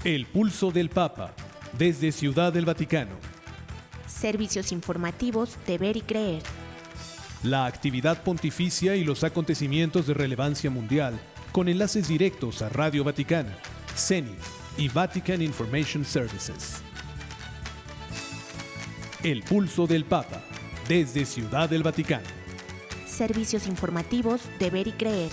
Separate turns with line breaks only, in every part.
El pulso del Papa, desde Ciudad del Vaticano.
Servicios informativos de Ver y Creer.
La actividad pontificia y los acontecimientos de relevancia mundial, con enlaces directos a Radio Vaticana, CENI y Vatican Information Services. El pulso del Papa, desde Ciudad del Vaticano.
Servicios informativos de Ver y Creer.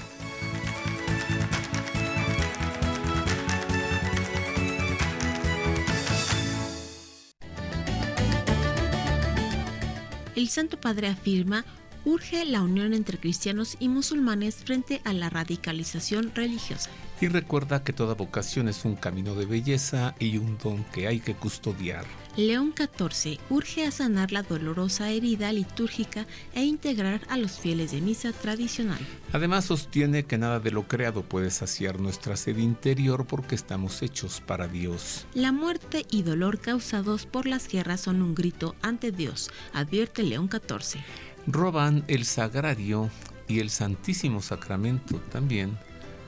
El Santo Padre afirma: urge la unión entre cristianos y musulmanes frente a la radicalización religiosa.
Y recuerda que toda vocación es un camino de belleza y un don que hay que custodiar.
León XIV urge a sanar la dolorosa herida litúrgica e integrar a los fieles de misa tradicional.
Además sostiene que nada de lo creado puede saciar nuestra sed interior porque estamos hechos para Dios.
La muerte y dolor causados por las guerras son un grito ante Dios, advierte León XIV.
Roban el sagrario y el Santísimo Sacramento también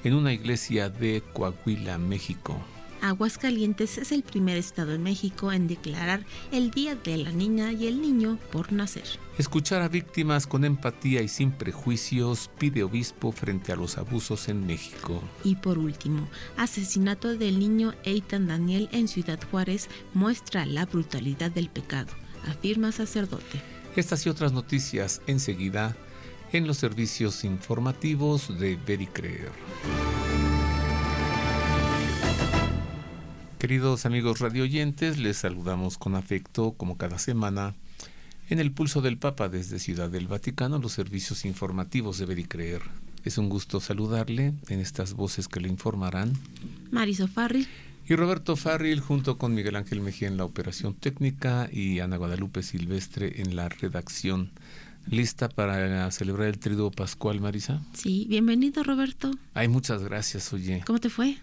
en una iglesia de Coahuila, México.
Aguascalientes es el primer estado en México en declarar el Día de la Niña y el Niño por nacer.
Escuchar a víctimas con empatía y sin prejuicios, pide obispo frente a los abusos en México.
Y por último, asesinato del niño Eitan Daniel en Ciudad Juárez muestra la brutalidad del pecado, afirma sacerdote.
Estas y otras noticias enseguida en los servicios informativos de Ver y Creer. Queridos amigos radioyentes, les saludamos con afecto, como cada semana, en el pulso del Papa desde Ciudad del Vaticano, los servicios informativos de Ver y Creer. Es un gusto saludarle en estas voces que le informarán
Marisol Farril
y Roberto Farril, junto con Miguel Ángel Mejía en la operación técnica y Ana Guadalupe Silvestre en la redacción. ¿Lista para celebrar el Triduo Pascual, Marisa?
Sí, bienvenido, Roberto.
Ay, muchas gracias, oye.
¿Cómo te fue?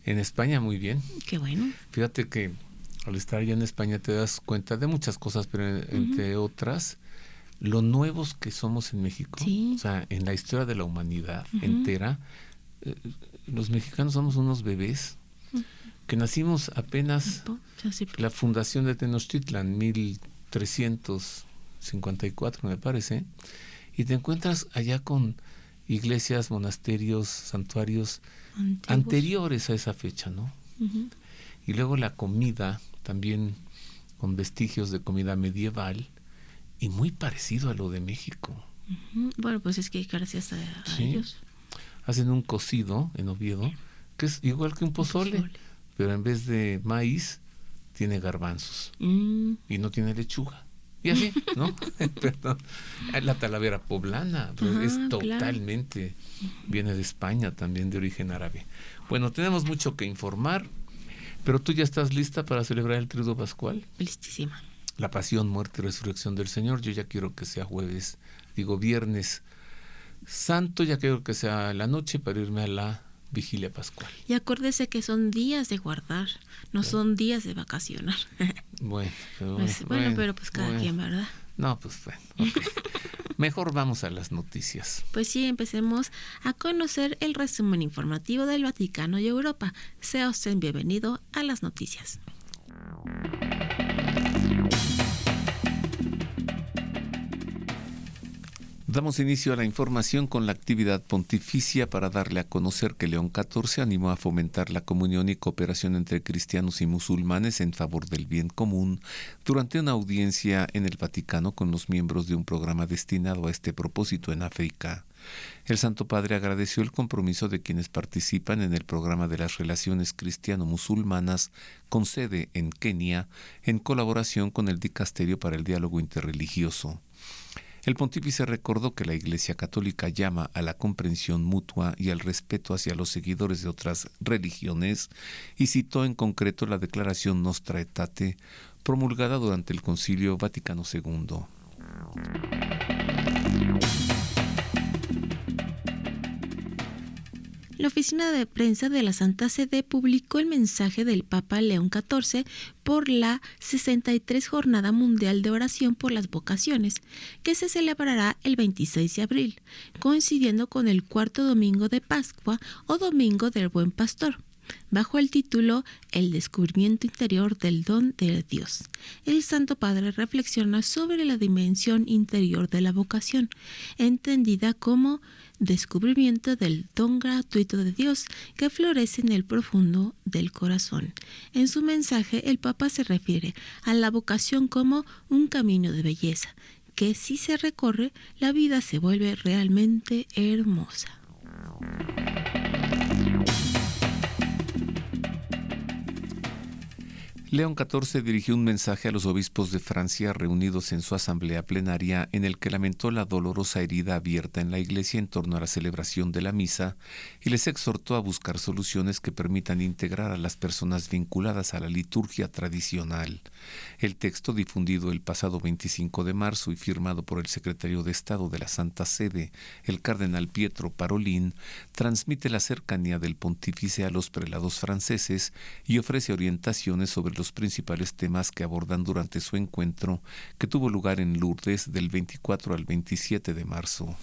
En España muy bien.
Qué bueno.
Fíjate que al estar allá en España te das cuenta de muchas cosas, pero entre otras, lo nuevos que somos en México.
Sí.
O sea, en la historia de la humanidad entera, los mexicanos somos unos bebés que nacimos apenas la fundación de Tenochtitlan, 1354 me parece, y te encuentras allá con iglesias, monasterios, santuarios anteriores a esa fecha, ¿no? Y luego la comida, también con vestigios de comida medieval y muy parecido a lo de México.
Bueno, pues es que gracias a ellos.
Hacen un cocido en Oviedo, que es igual que un pozole, pero en vez de maíz tiene garbanzos y no tiene lechuga. Y así, ¿no? Perdón. La talavera poblana, pero es totalmente, viene de España también, de origen árabe. Bueno, tenemos mucho que informar, pero tú ya estás lista para celebrar el Triduo Pascual.
Listísima.
La pasión, muerte y resurrección del Señor. Yo ya quiero que sea viernes santo, ya quiero que sea la noche para irme a la vigilia pascual.
Y acuérdese que son días de guardar, no son días de vacacionar.
Bueno,
pero pues cada quien, ¿verdad?
No, pues bueno, okay. Mejor vamos a las noticias.
Pues sí, empecemos a conocer el resumen informativo del Vaticano y Europa. Sea usted bienvenido a las noticias.
Damos inicio a la información con la actividad pontificia para darle a conocer que León XIV animó a fomentar la comunión y cooperación entre cristianos y musulmanes en favor del bien común durante una audiencia en el Vaticano con los miembros de un programa destinado a este propósito en África. El Santo Padre agradeció el compromiso de quienes participan en el programa de las relaciones cristiano-musulmanas con sede en Kenia, en colaboración con el Dicasterio para el Diálogo Interreligioso. El pontífice recordó que la Iglesia Católica llama a la comprensión mutua y al respeto hacia los seguidores de otras religiones y citó en concreto la declaración Nostra Aetate promulgada durante el Concilio Vaticano II.
La oficina de prensa de la Santa Sede publicó el mensaje del Papa León XIV por la 63 Jornada Mundial de Oración por las Vocaciones, que se celebrará el 26 de abril, coincidiendo con el cuarto domingo de Pascua o Domingo del Buen Pastor. bajo el título El descubrimiento interior del don de Dios. El Santo Padre reflexiona sobre la dimensión interior de la vocación, entendida como descubrimiento del don gratuito de Dios que florece en el profundo del corazón. En su mensaje, el Papa se refiere a la vocación como un camino de belleza, que si se recorre, la vida se vuelve realmente hermosa.
León XIV dirigió un mensaje a los obispos de Francia reunidos en su asamblea plenaria en el que lamentó la dolorosa herida abierta en la Iglesia en torno a la celebración de la misa y les exhortó a buscar soluciones que permitan integrar a las personas vinculadas a la liturgia tradicional. El texto, difundido el pasado 25 de marzo y firmado por el secretario de Estado de la Santa Sede, el cardenal Pietro Parolin, transmite la cercanía del pontífice a los prelados franceses y ofrece orientaciones sobre los principales temas que abordan durante su encuentro, que tuvo lugar en Lourdes del 24 al 27 de marzo.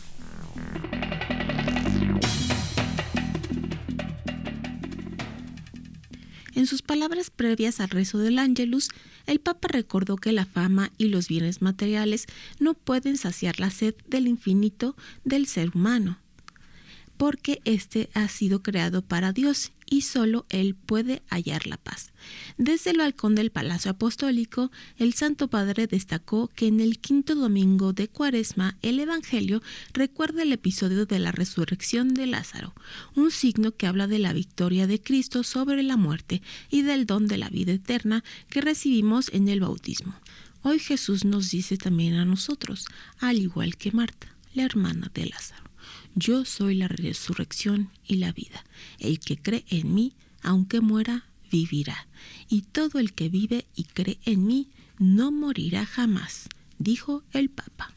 En sus palabras previas al rezo del Ángelus, el Papa recordó que la fama y los bienes materiales no pueden saciar la sed del infinito del ser humano, porque éste ha sido creado para Dios y solo Él puede hallar la paz. Desde el balcón del Palacio Apostólico, el Santo Padre destacó que en el quinto domingo de Cuaresma el Evangelio recuerda el episodio de la resurrección de Lázaro, un signo que habla de la victoria de Cristo sobre la muerte y del don de la vida eterna que recibimos en el bautismo. Hoy Jesús nos dice también a nosotros, al igual que Marta, la hermana de Lázaro: yo soy la resurrección y la vida. El que cree en mí, aunque muera, vivirá. Y todo el que vive y cree en mí, no morirá jamás, dijo el Papa.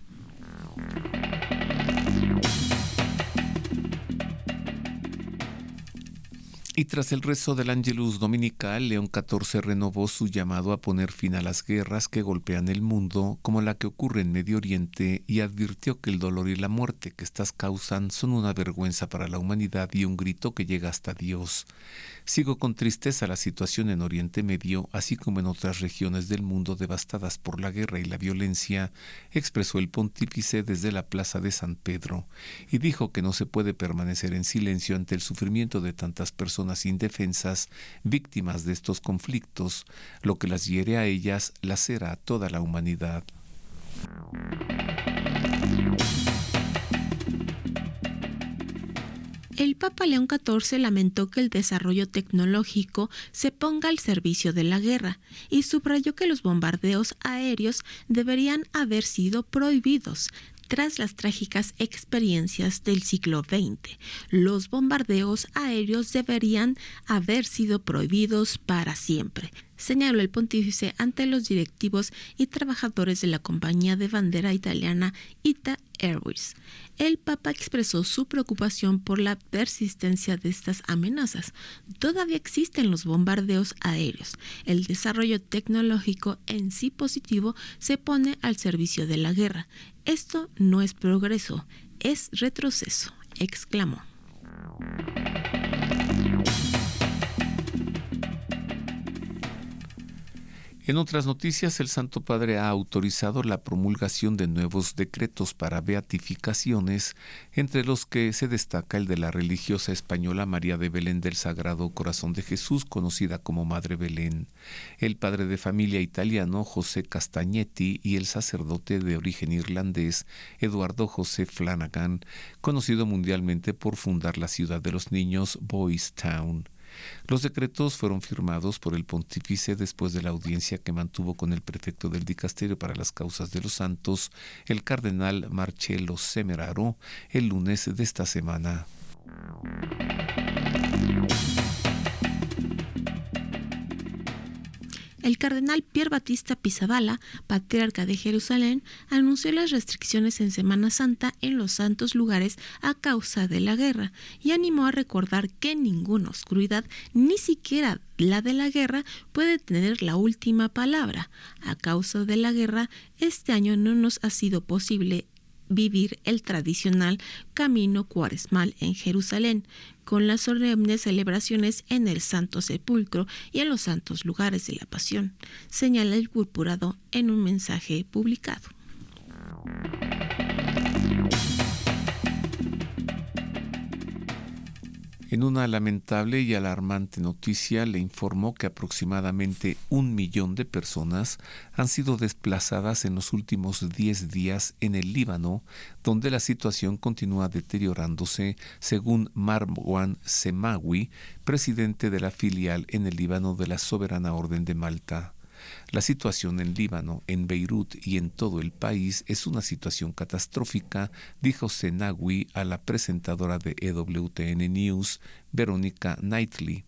Y tras el rezo del Ángelus Dominical, León XIV renovó su llamado a poner fin a las guerras que golpean el mundo, como la que ocurre en Medio Oriente, y advirtió que el dolor y la muerte que éstas causan son una vergüenza para la humanidad y un grito que llega hasta Dios. Sigo con tristeza la situación en Oriente Medio, así como en otras regiones del mundo devastadas por la guerra y la violencia, expresó el pontífice desde la plaza de San Pedro, y dijo que no se puede permanecer en silencio ante el sufrimiento de tantas personas indefensas, víctimas de estos conflictos. Lo que las hiere a ellas lacera a toda la humanidad.
El Papa León XIV lamentó que el desarrollo tecnológico se ponga al servicio de la guerra y subrayó que los bombardeos aéreos deberían haber sido prohibidos. Tras las trágicas experiencias del siglo XX, los bombardeos aéreos deberían haber sido prohibidos para siempre, señaló el pontífice ante los directivos y trabajadores de la compañía de bandera italiana ITA Airways. El Papa expresó su preocupación por la persistencia de estas amenazas. Todavía existen los bombardeos aéreos. El desarrollo tecnológico en sí positivo se pone al servicio de la guerra. Esto no es progreso, es retroceso, exclamó.
En otras noticias, el Santo Padre ha autorizado la promulgación de nuevos decretos para beatificaciones, entre los que se destaca el de la religiosa española María de Belén del Sagrado Corazón de Jesús, conocida como Madre Belén, el padre de familia italiano José Castagnetti y el sacerdote de origen irlandés Eduardo José Flanagan, conocido mundialmente por fundar la ciudad de los niños Boys Town. Los decretos fueron firmados por el pontífice después de la audiencia que mantuvo con el prefecto del Dicasterio para las Causas de los Santos, el cardenal Marcello Semeraro, el lunes de esta semana.
El cardenal Pier Battista Pizzaballa, patriarca de Jerusalén, anunció las restricciones en Semana Santa en los santos lugares a causa de la guerra y animó a recordar que ninguna oscuridad, ni siquiera la de la guerra, puede tener la última palabra. A causa de la guerra, este año no nos ha sido posible vivir el tradicional camino cuaresmal en Jerusalén, con las solemnes celebraciones en el Santo Sepulcro y en los santos lugares de la Pasión, señala el purpurado en un mensaje publicado.
En una lamentable y alarmante noticia le informó que aproximadamente 1 millón de personas han sido desplazadas en los últimos 10 días en el Líbano, donde la situación continúa deteriorándose, según Marwan Semawi, presidente de la filial en el Líbano de la Soberana Orden de Malta. La situación en Líbano, en Beirut y en todo el país es una situación catastrófica, dijo Senawi a la presentadora de EWTN News, Verónica Knightley.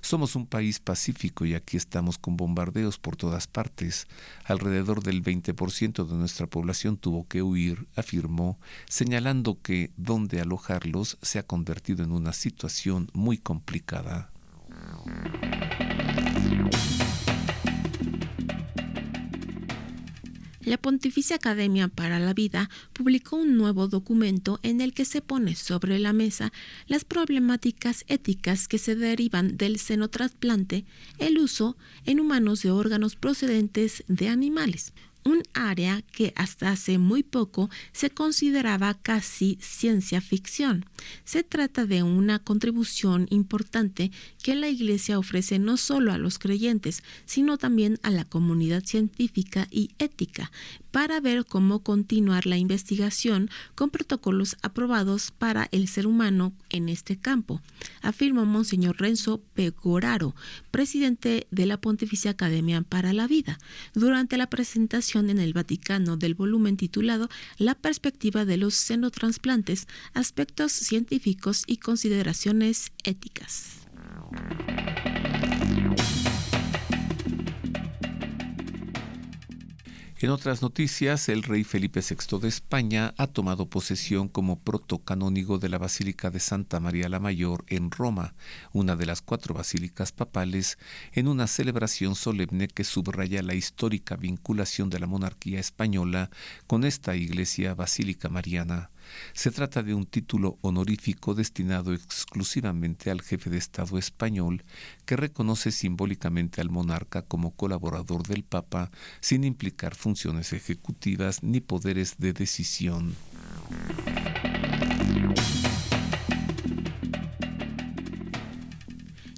Somos un país pacífico y aquí estamos con bombardeos por todas partes. Alrededor del 20% de nuestra población tuvo que huir, afirmó, señalando que donde alojarlos se ha convertido en una situación muy complicada.
La Pontificia Academia para la Vida publicó un nuevo documento en el que se pone sobre la mesa las problemáticas éticas que se derivan del xenotrasplante, el uso en humanos de órganos procedentes de animales, un área que hasta hace muy poco se consideraba casi ciencia ficción. Se trata de una contribución importante que la Iglesia ofrece no solo a los creyentes, sino también a la comunidad científica y ética, para ver cómo continuar la investigación con protocolos aprobados para el ser humano en este campo, afirmó Monseñor Renzo Pegoraro, presidente de la Pontificia Academia para la Vida, durante la presentación en el Vaticano del volumen titulado La perspectiva de los xenotransplantes, aspectos científicos y consideraciones éticas.
En otras noticias, el rey Felipe VI de España ha tomado posesión como protocanónigo de la Basílica de Santa María la Mayor en Roma, una de las 4 basílicas papales, en una celebración solemne que subraya la histórica vinculación de la monarquía española con esta iglesia basílica mariana. Se trata de un título honorífico destinado exclusivamente al jefe de Estado español, que reconoce simbólicamente al monarca como colaborador del Papa, sin implicar funciones ejecutivas ni poderes de decisión.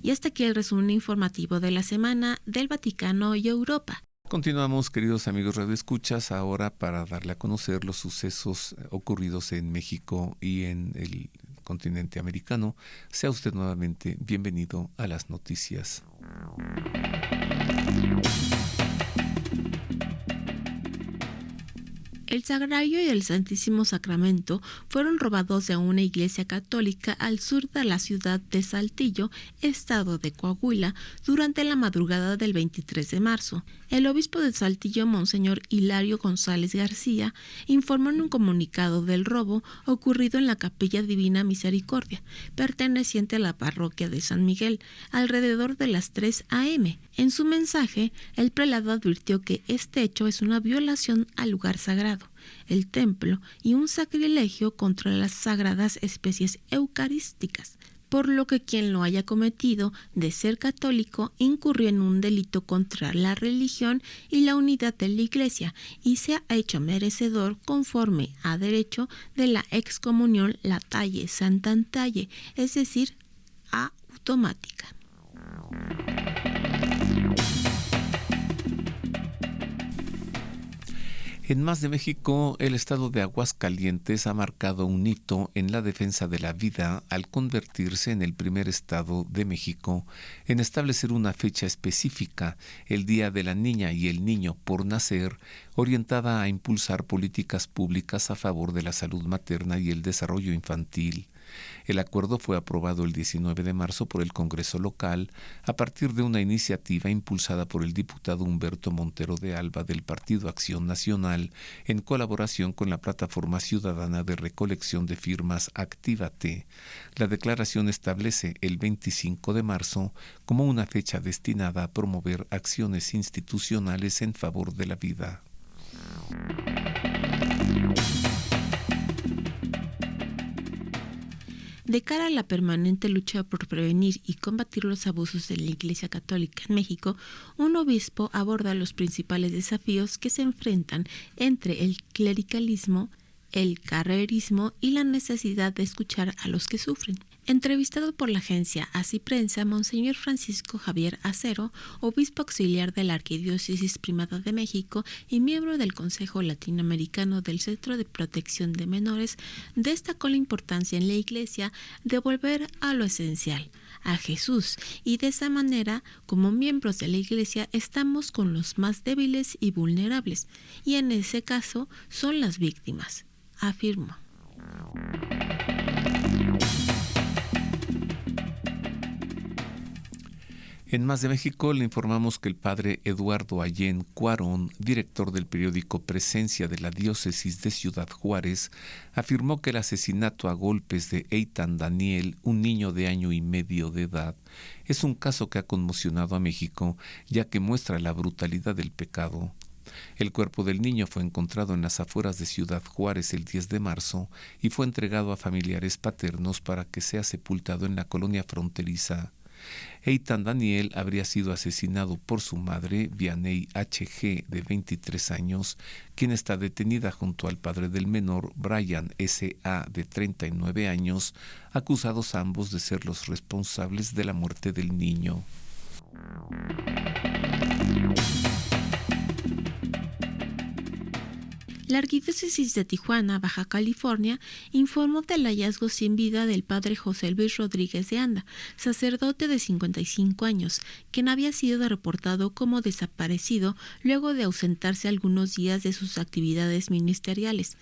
Y hasta aquí el resumen informativo de la semana del Vaticano y Europa.
Continuamos, queridos amigos radioescuchas, ahora para darle a conocer los sucesos ocurridos en México y en el continente americano. Sea usted nuevamente bienvenido a las noticias.
El Sagrario y el Santísimo Sacramento fueron robados de una iglesia católica al sur de la ciudad de Saltillo, estado de Coahuila, durante la madrugada del 23 de marzo. El obispo de Saltillo, Monseñor Hilario González García, informó en un comunicado del robo ocurrido en la Capilla Divina Misericordia, perteneciente a la parroquia de San Miguel, alrededor de las 3 a.m. En su mensaje, el prelado advirtió que este hecho es una violación al lugar sagrado, el templo, y un sacrilegio contra las sagradas especies eucarísticas, por lo que quien lo haya cometido, de ser católico, incurrió en un delito contra la religión y la unidad de la Iglesia y se ha hecho merecedor, conforme a derecho, de la excomunión latae santantae, es decir, automática.
En Más de México, el estado de Aguascalientes ha marcado un hito en la defensa de la vida al convertirse en el primer estado de México en establecer una fecha específica, el Día de la Niña y el Niño por Nacer, orientada a impulsar políticas públicas a favor de la salud materna y el desarrollo infantil. El acuerdo fue aprobado el 19 de marzo por el Congreso local a partir de una iniciativa impulsada por el diputado Humberto Montero de Alba del Partido Acción Nacional en colaboración con la Plataforma Ciudadana de Recolección de Firmas Actívate. La declaración establece el 25 de marzo como una fecha destinada a promover acciones institucionales en favor de la vida.
De cara a la permanente lucha por prevenir y combatir los abusos de la Iglesia Católica en México, un obispo aborda los principales desafíos que se enfrentan entre el clericalismo, el carrerismo y la necesidad de escuchar a los que sufren. Entrevistado por la agencia Así Prensa, Monseñor Francisco Javier Acero, obispo auxiliar de la Arquidiócesis Primada de México y miembro del Consejo Latinoamericano del Centro de Protección de Menores, destacó la importancia en la Iglesia de volver a lo esencial, a Jesús, y de esa manera, como miembros de la Iglesia, estamos con los más débiles y vulnerables, y en ese caso son las víctimas, afirmó.
En Más de México le informamos que el padre Eduardo Allén Cuarón, director del periódico Presencia de la Diócesis de Ciudad Juárez, afirmó que el asesinato a golpes de Eitan Daniel, un niño de 1 año y medio de edad, es un caso que ha conmocionado a México, ya que muestra la brutalidad del pecado. El cuerpo del niño fue encontrado en las afueras de Ciudad Juárez el 10 de marzo y fue entregado a familiares paternos para que sea sepultado en la colonia fronteriza. Eitan Daniel habría sido asesinado por su madre, Vianey H.G., de 23 años, quien está detenida junto al padre del menor, Brian S.A., de 39 años, acusados ambos de ser los responsables de la muerte del niño.
La Arquidiócesis de Tijuana, Baja California, informó del hallazgo sin vida del padre José Luis Rodríguez de Anda, sacerdote de 55 años, quien había sido reportado como desaparecido luego de ausentarse algunos días de sus actividades ministeriales.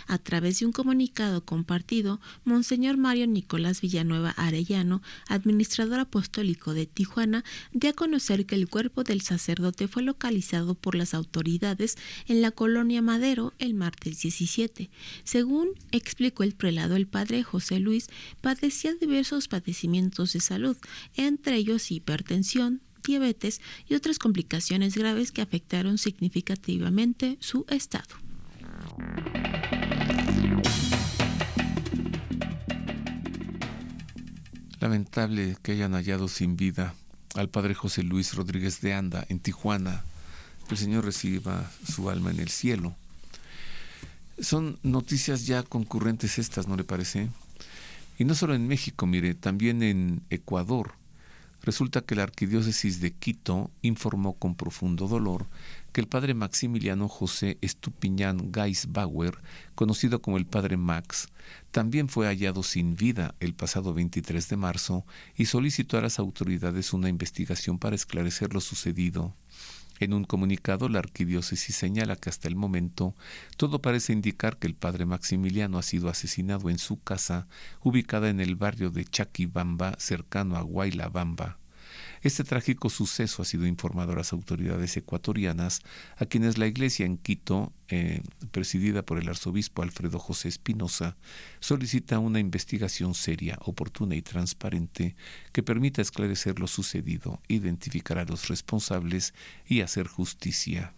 A través de un comunicado compartido, Monseñor Mario Nicolás Villanueva Arellano, administrador apostólico de Tijuana, dio a conocer que el cuerpo del sacerdote fue localizado por las autoridades en la colonia Madero el martes 17. Según explicó el prelado, el padre José Luis padecía diversos padecimientos de salud, entre ellos hipertensión, diabetes y otras complicaciones graves que afectaron significativamente su estado.
Lamentable que hayan hallado sin vida al padre José Luis Rodríguez de Anda en Tijuana. Que el Señor reciba su alma en el cielo. Son noticias ya concurrentes estas, ¿no le parece? Y no solo en México, mire, también en Ecuador. Resulta que la Arquidiócesis de Quito informó con profundo dolor que el padre Maximiliano José Estupiñán Geisbauer, conocido como el padre Max, también fue hallado sin vida el pasado 23 de marzo y solicitó a las autoridades una investigación para esclarecer lo sucedido. En un comunicado, la arquidiócesis señala que hasta el momento todo parece indicar que el padre Maximiliano ha sido asesinado en su casa, ubicada en el barrio de Chaquibamba, cercano a Guaylabamba. Este trágico suceso ha sido informado a las autoridades ecuatorianas, a quienes la iglesia en Quito, presidida por el arzobispo Alfredo José Espinosa, solicita una investigación seria, oportuna y transparente que permita esclarecer lo sucedido, identificar a los responsables y hacer justicia.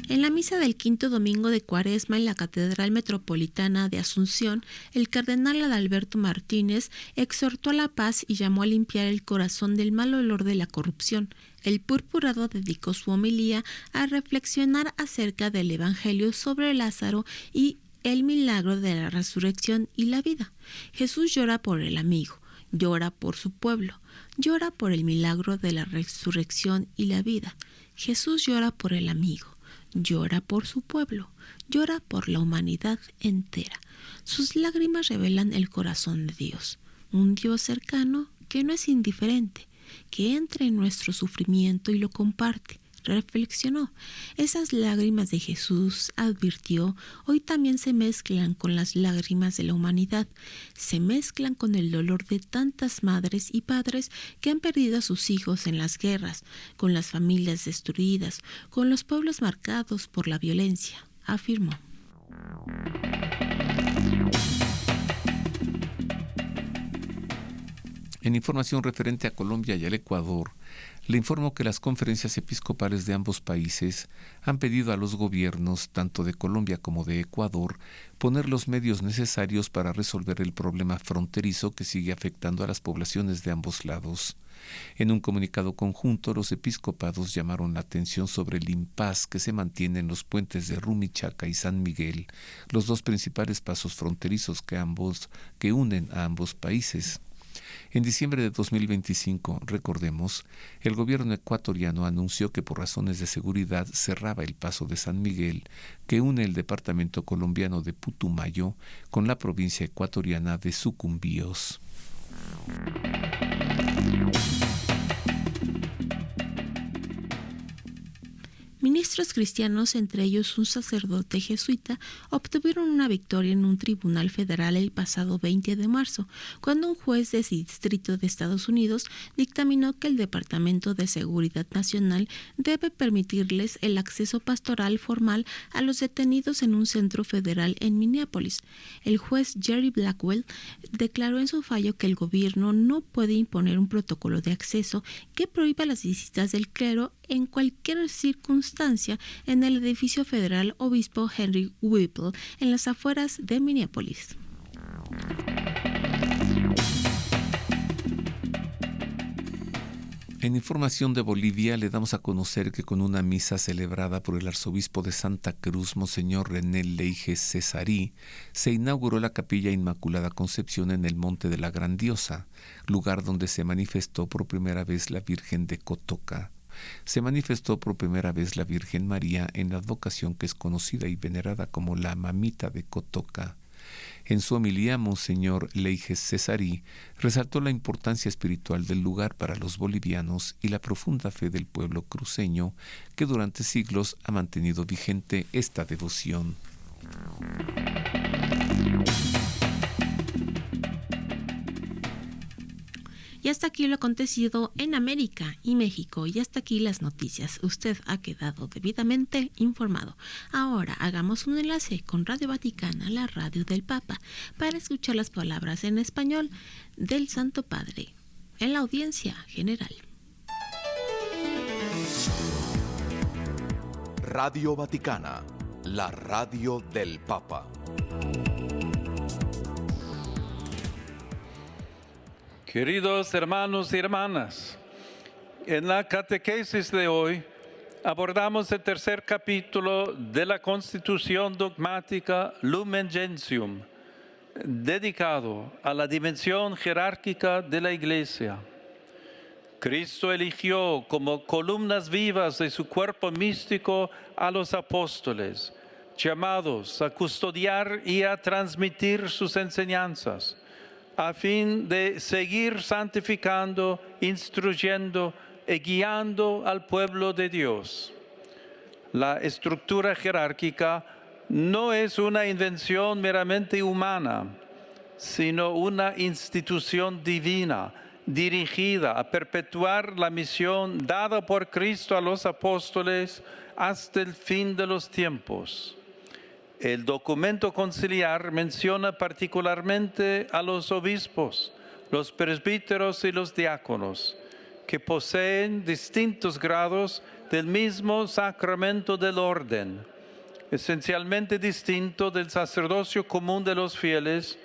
En la misa del quinto domingo de Cuaresma en la Catedral Metropolitana de Asunción, el cardenal Adalberto Martínez exhortó a la paz y llamó a limpiar el corazón del mal olor de la corrupción. El purpurado dedicó su homilía a reflexionar acerca del Evangelio sobre Lázaro y el milagro de la resurrección y la vida. Jesús llora por el amigo, llora por su pueblo, llora por el milagro de la resurrección y la vida. Jesús llora por el amigo, llora por su pueblo, llora por la humanidad entera. Sus lágrimas revelan el corazón de Dios, un Dios cercano que no es indiferente, que entra en nuestro sufrimiento y lo comparte. Reflexionó. Esas lágrimas de Jesús, advirtió, hoy también se mezclan con las lágrimas de la humanidad, se mezclan con el dolor de tantas madres y padres que han perdido a sus hijos en las guerras, con las familias destruidas, con los pueblos marcados por la violencia, afirmó.
En información referente a Colombia y al Ecuador, le informo que las conferencias episcopales de ambos países han pedido a los gobiernos, tanto de Colombia como de Ecuador, poner los medios necesarios para resolver el problema fronterizo que sigue afectando a las poblaciones de ambos lados. En un comunicado conjunto, los episcopados llamaron la atención sobre el impas que se mantiene en los puentes de Rumichaca y San Miguel, los dos principales pasos fronterizos que unen a ambos países. En diciembre de 2025, recordemos, el gobierno ecuatoriano anunció que por razones de seguridad cerraba el paso de San Miguel, que une el departamento colombiano de Putumayo con la provincia ecuatoriana de Sucumbíos.
Ministros cristianos, entre ellos un sacerdote jesuita, obtuvieron una victoria en un tribunal federal el pasado 20 de marzo, cuando un juez de distrito de Estados Unidos dictaminó que el Departamento de Seguridad Nacional debe permitirles el acceso pastoral formal a los detenidos en un centro federal en Minneapolis. El juez Jerry Blackwell declaró en su fallo que el gobierno no puede imponer un protocolo de acceso que prohíba las visitas del clero en cualquier circunstancia en el edificio federal Obispo Henry Whipple en las afueras de Minneapolis.
En información de Bolivia le damos a conocer que con una misa celebrada por el arzobispo de Santa Cruz, Monseñor René Leijes Cesarí, se inauguró la Capilla Inmaculada Concepción en el Monte de la Grandiosa, lugar donde se manifestó por primera vez la Virgen de Cotoca. Se manifestó por primera vez la Virgen María en la advocación que es conocida y venerada como la Mamita de Cotoca. En su homilía, Monseñor Leijes Cesarí resaltó la importancia espiritual del lugar para los bolivianos y la profunda fe del pueblo cruceño que durante siglos ha mantenido vigente esta devoción.
Y hasta aquí lo acontecido en América y México. Y hasta aquí las noticias. Usted ha quedado debidamente informado. Ahora hagamos un enlace con Radio Vaticana, la radio del Papa, para escuchar las palabras en español del Santo Padre en la audiencia general.
Radio Vaticana, la radio del Papa.
Queridos hermanos y hermanas, en la catequesis de hoy abordamos el tercer capítulo de la Constitución dogmática Lumen Gentium, dedicado a la dimensión jerárquica de la Iglesia. Cristo eligió como columnas vivas de su cuerpo místico a los apóstoles, llamados a custodiar y a transmitir sus enseñanzas, a fin de seguir santificando, instruyendo y guiando al pueblo de Dios. La estructura jerárquica no es una invención meramente humana, sino una institución divina, dirigida a perpetuar la misión dada por Cristo a los apóstoles hasta el fin de los tiempos. El documento conciliar menciona particularmente a los obispos, los presbíteros y los diáconos, que poseen distintos grados del mismo sacramento del orden, esencialmente distinto del sacerdocio común de los fieles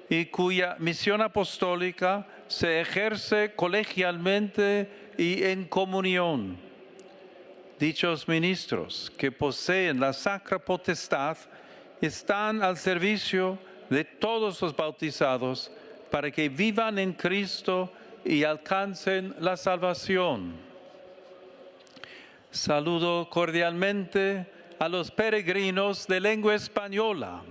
y cuya misión apostólica se ejerce colegialmente y en comunión. Dichos ministros, que poseen la sacra potestad, están al servicio de todos los bautizados para que vivan en Cristo y alcancen la salvación. Saludo cordialmente a los peregrinos de lengua española.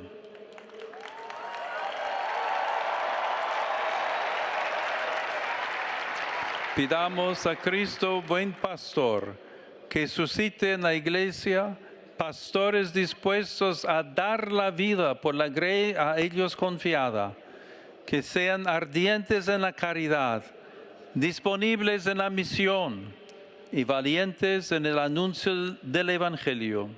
Pidamos a Cristo, buen pastor, que suscite en la Iglesia pastores dispuestos a dar la vida por la grey a ellos confiada, que sean ardientes en la caridad, disponibles en la misión y valientes en el anuncio del Evangelio.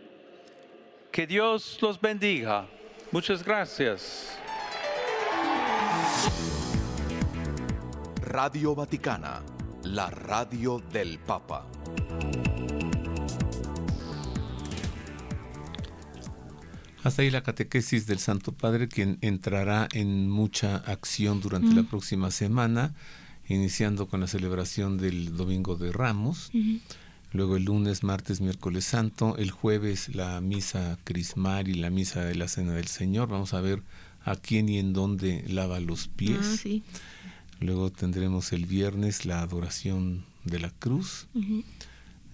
Que Dios los bendiga. Muchas gracias.
Radio Vaticana, la radio del Papa.
Hasta ahí la catequesis del Santo Padre, quien entrará en mucha acción durante la próxima semana, iniciando con la celebración del Domingo de Ramos, luego el lunes, martes, miércoles santo, el jueves la misa crismal y la misa de la Cena del Señor. Vamos a ver a quién y en dónde lava los pies.
Sí.
Luego tendremos el viernes la adoración de la cruz,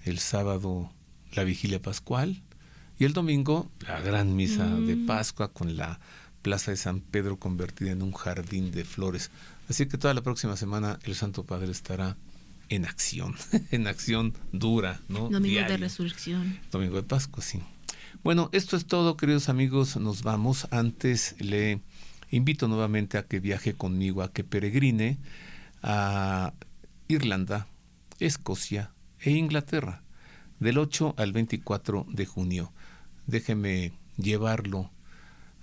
el sábado la vigilia pascual, y el domingo, la gran misa de Pascua con la Plaza de San Pedro convertida en un jardín de flores. Así que toda la próxima semana el Santo Padre estará en acción, en acción dura, ¿no?
Domingo
diaria.
de Resurrección.
Domingo de Pascua, sí. Bueno, esto es todo, queridos amigos. Nos vamos. Antes le invito nuevamente a que viaje conmigo, a que peregrine a Irlanda, Escocia e Inglaterra, del 8 al 24 de junio. Déjeme llevarlo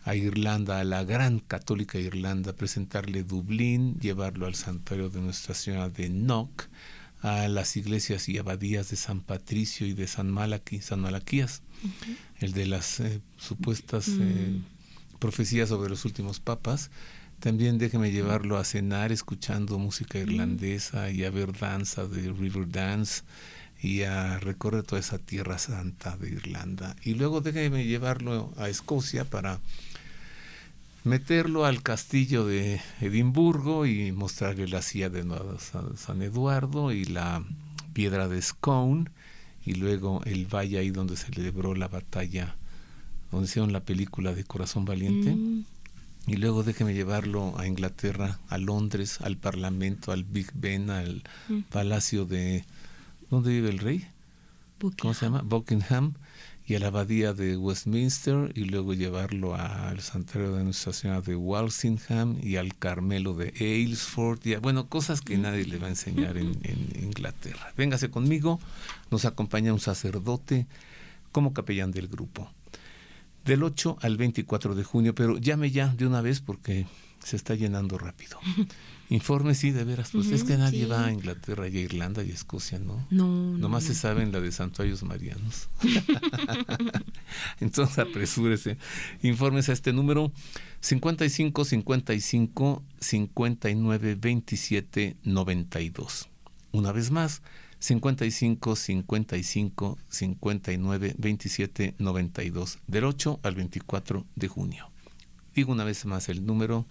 a Irlanda, a la gran católica Irlanda, presentarle Dublín, llevarlo al santuario de Nuestra Señora de Knock, a las iglesias y abadías de San Patricio y de San Malaquías, el de las supuestas profecías sobre los últimos papas. También déjeme llevarlo a cenar escuchando música irlandesa y a ver danza de Riverdance y a recorrer toda esa tierra santa de Irlanda. Y luego déjeme llevarlo a Escocia para meterlo al castillo de Edimburgo y mostrarle la silla de San Eduardo y la piedra de Scone, y luego el valle ahí donde se celebró la batalla, donde hicieron la película de Corazón Valiente. Y luego déjeme llevarlo a Inglaterra, a Londres, al Parlamento, al Big Ben, al Palacio de... ¿Dónde vive el rey? ¿Cómo se llama? Buckingham. Y a la abadía de Westminster, y luego llevarlo al santuario de Nuestra Señora de Walsingham y al Carmelo de Aylesford. Y bueno, cosas que nadie le va a enseñar en Inglaterra. Véngase conmigo, nos acompaña un sacerdote como capellán del grupo. Del 8 al 24 de junio, pero llame ya de una vez porque se está llenando rápido. Informe, sí, de veras, pues es que nadie va a Inglaterra y a Irlanda y a Escocia, ¿no? Nomás se saben la de santuarios marianos. Entonces apresúrese. Informes a este número 55 55 59 27 92. Una vez más, 55 55 59 27 92, del 8 al 24 de junio. Digo una vez más el número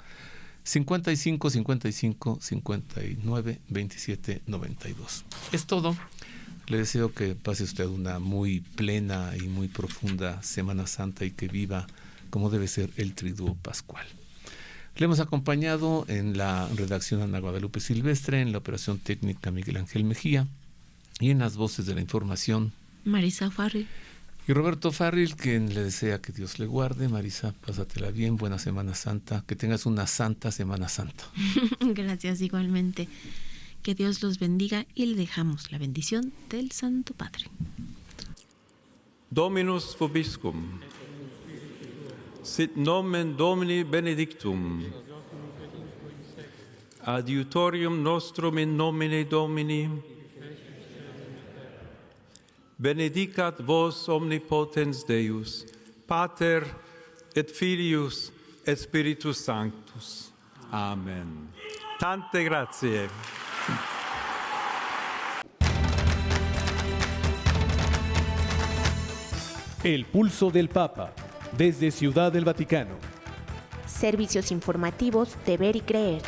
55 55 59 27 92. Es todo. Le deseo que pase usted una muy plena y muy profunda Semana Santa y que viva como debe ser el Triduo Pascual. Le hemos acompañado en la redacción Ana Guadalupe Silvestre, en la operación técnica Miguel Ángel Mejía y en las voces de la información
Marisa Farril
y Roberto Farril, quien le desea que Dios le guarde. Marisa, pásatela bien, buena Semana Santa, que tengas una santa Semana Santa.
Gracias, igualmente. Que Dios los bendiga y le dejamos la bendición del Santo Padre.
Dominus vobiscum. Sit nomen Domini benedictum. Adiutorium nostrum in nomine Domini. Benedicat vos omnipotens Deus, Pater et Filius et Spiritus Sanctus. Amen. Tante grazie.
El pulso del Papa, desde Ciudad del Vaticano.
Servicios informativos de Ver y Creer.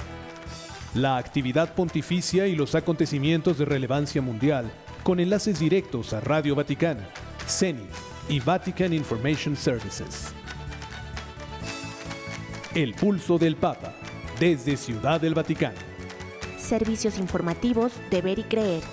La actividad pontificia y los acontecimientos de relevancia mundial, con enlaces directos a Radio Vaticana, CENIF y Vatican Information Services. El pulso del Papa, desde Ciudad del Vaticano.
Servicios informativos de Ver y Creer.